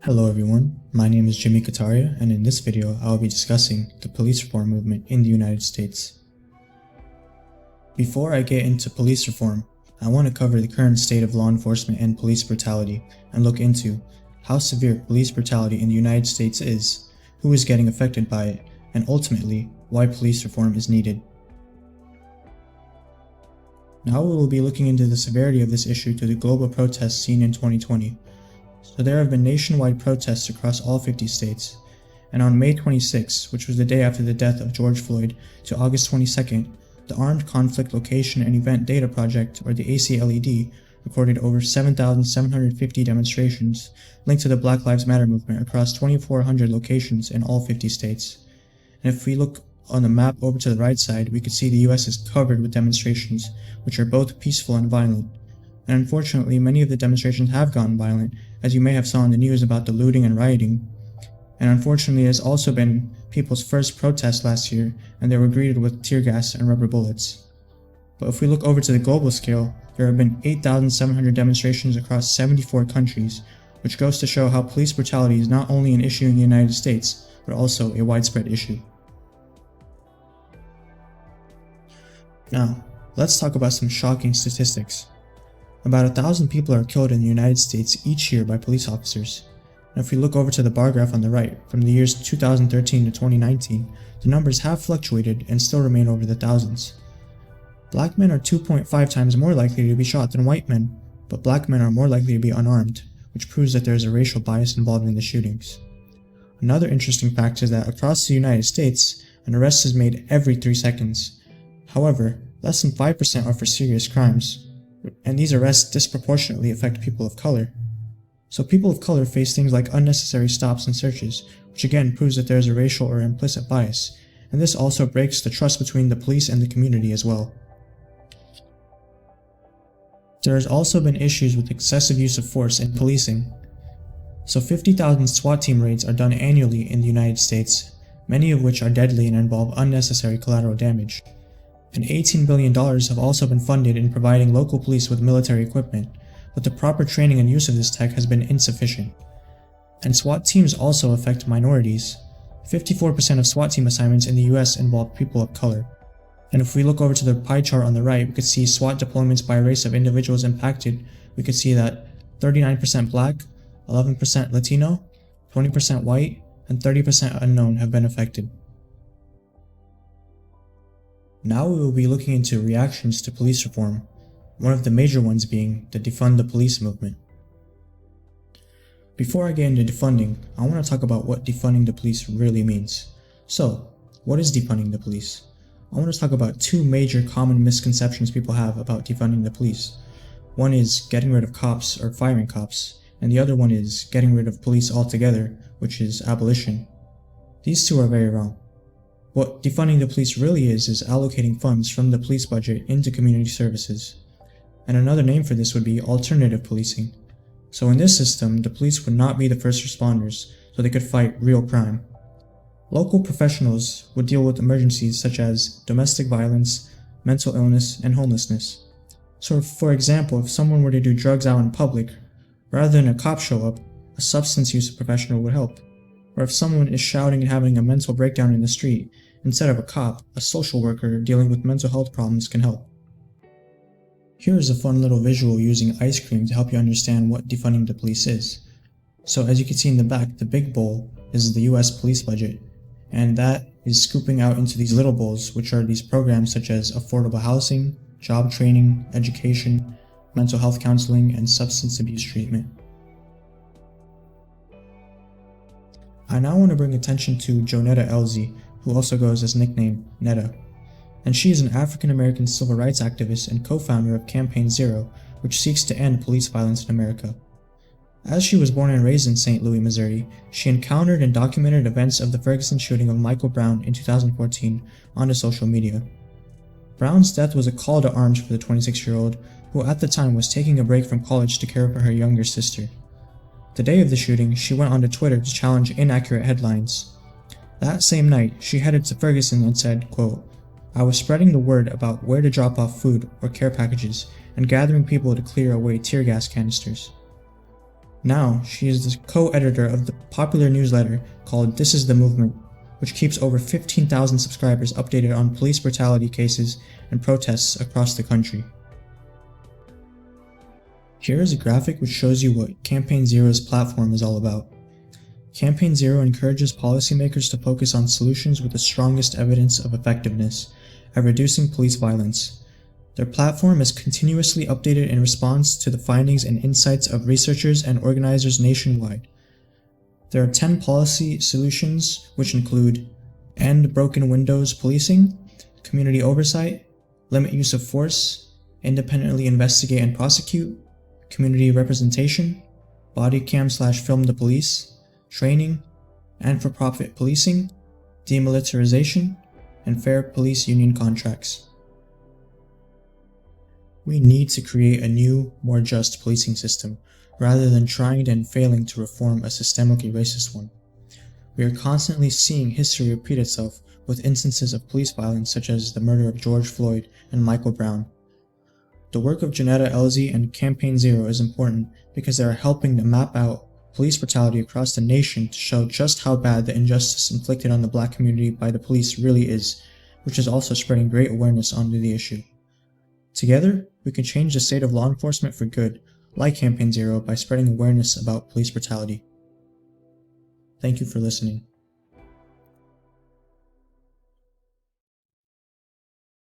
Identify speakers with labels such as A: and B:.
A: Hello everyone, my name is Jimmy Kataria, and in this video I will be discussing the police reform movement in the United States. Before I get into police reform, I want to cover the current state of law enforcement and police brutality and look into how severe police brutality in the United States is, who is getting affected by it, and ultimately why police reform is needed. Now we will be looking into the severity of this issue to the global protests seen in 2020. So there have been nationwide protests across all 50 states, and on May 26, which was the day after the death of George Floyd, to August 22nd, the Armed Conflict Location and Event Data Project, or the ACLED, recorded over 7,750 demonstrations linked to the Black Lives Matter movement across 2,400 locations in all 50 states. And if we look on the map over to the right side, we can see the US is covered with demonstrations, which are both peaceful and violent. And unfortunately, many of the demonstrations have gone violent, as you may have saw in the news about the looting and rioting. And unfortunately, it has also been people's first protest last year, and they were greeted with tear gas and rubber bullets. But if we look over to the global scale, there have been 8,700 demonstrations across 74 countries, which goes to show how police brutality is not only an issue in the United States, but also a widespread issue. Now, let's talk about some shocking statistics. About 1,000 people are killed in the United States each year by police officers. And if we look over to the bar graph on the right, from the years 2013 to 2019, the numbers have fluctuated and still remain over the thousands. Black men are 2.5 times more likely to be shot than white men, but black men are more likely to be unarmed, which proves that there is a racial bias involved in the shootings. Another interesting fact is that across the United States, an arrest is made every 3 seconds. However, less than 5% are for serious crimes, and these arrests disproportionately affect people of color. So people of color face things like unnecessary stops and searches, which again proves that there is a racial or implicit bias, and this also breaks the trust between the police and the community as well. There has also been issues with excessive use of force in policing. So 50,000 SWAT team raids are done annually in the United States, many of which are deadly and involve unnecessary collateral damage. And $18 billion have also been funded in providing local police with military equipment, but the proper training and use of this tech has been insufficient. And SWAT teams also affect minorities. 54% of SWAT team assignments in the US involve people of color. And if we look over to the pie chart on the right, we could see SWAT deployments by race of individuals impacted. We could see that 39% black, 11% Latino, 20% white, and 30% unknown have been affected. Now we will be looking into reactions to police reform, one of the major ones being the Defund the Police movement. Before I get into defunding, I want to talk about what defunding the police really means. So, what is defunding the police? I want to talk about two major common misconceptions people have about defunding the police. One is getting rid of cops or firing cops, and the other one is getting rid of police altogether, which is abolition. These two are very wrong. What defunding the police really is allocating funds from the police budget into community services. And another name for this would be alternative policing. So in this system, the police would not be the first responders, so they could fight real crime. Local professionals would deal with emergencies such as domestic violence, mental illness, and homelessness. So for example, if someone were to do drugs out in public, rather than a cop show up, a substance use professional would help. Or if someone is shouting and having a mental breakdown in the street, instead of a cop, a social worker dealing with mental health problems can help. Here is a fun little visual using ice cream to help you understand what defunding the police is. So as you can see in the back, the big bowl is the US police budget, and that is scooping out into these little bowls, which are these programs such as affordable housing, job training, education, mental health counseling, and substance abuse treatment. I now want to bring attention to Jonetta Elzie, who also goes as nickname Netta, and she is an African American civil rights activist and co-founder of Campaign Zero, which seeks to end police violence in America. As she was born and raised in St. Louis, Missouri, she encountered and documented events of the Ferguson shooting of Michael Brown in 2014 onto social media. Brown's death was a call to arms for the 26-year-old, who at the time was taking a break from college to care for her younger sister. The day of the shooting, she went onto Twitter to challenge inaccurate headlines. That same night, she headed to Ferguson and said, quote, "I was spreading the word about where to drop off food or care packages and gathering people to clear away tear gas canisters." Now, she is the co-editor of the popular newsletter called This Is the Movement, which keeps over 15,000 subscribers updated on police brutality cases and protests across the country. Here is a graphic which shows you what Campaign Zero's platform is all about. Campaign Zero encourages policymakers to focus on solutions with the strongest evidence of effectiveness at reducing police violence. Their platform is continuously updated in response to the findings and insights of researchers and organizers nationwide. There are 10 policy solutions, which include end broken windows policing, community oversight, limit use of force, independently investigate and prosecute, community representation, body cam/film the police, training, and for-profit policing, demilitarization, and fair police union contracts. We need to create a new, more just policing system, rather than trying and failing to reform a systemically racist one. We are constantly seeing history repeat itself with instances of police violence such as the murder of George Floyd and Michael Brown. The work of Janetta Elzy and Campaign Zero is important because they are helping to map out police brutality across the nation to show just how bad the injustice inflicted on the Black community by the police really is, which is also spreading great awareness onto the issue. Together, we can change the state of law enforcement for good, like Campaign Zero, by spreading awareness about police brutality. Thank you for listening.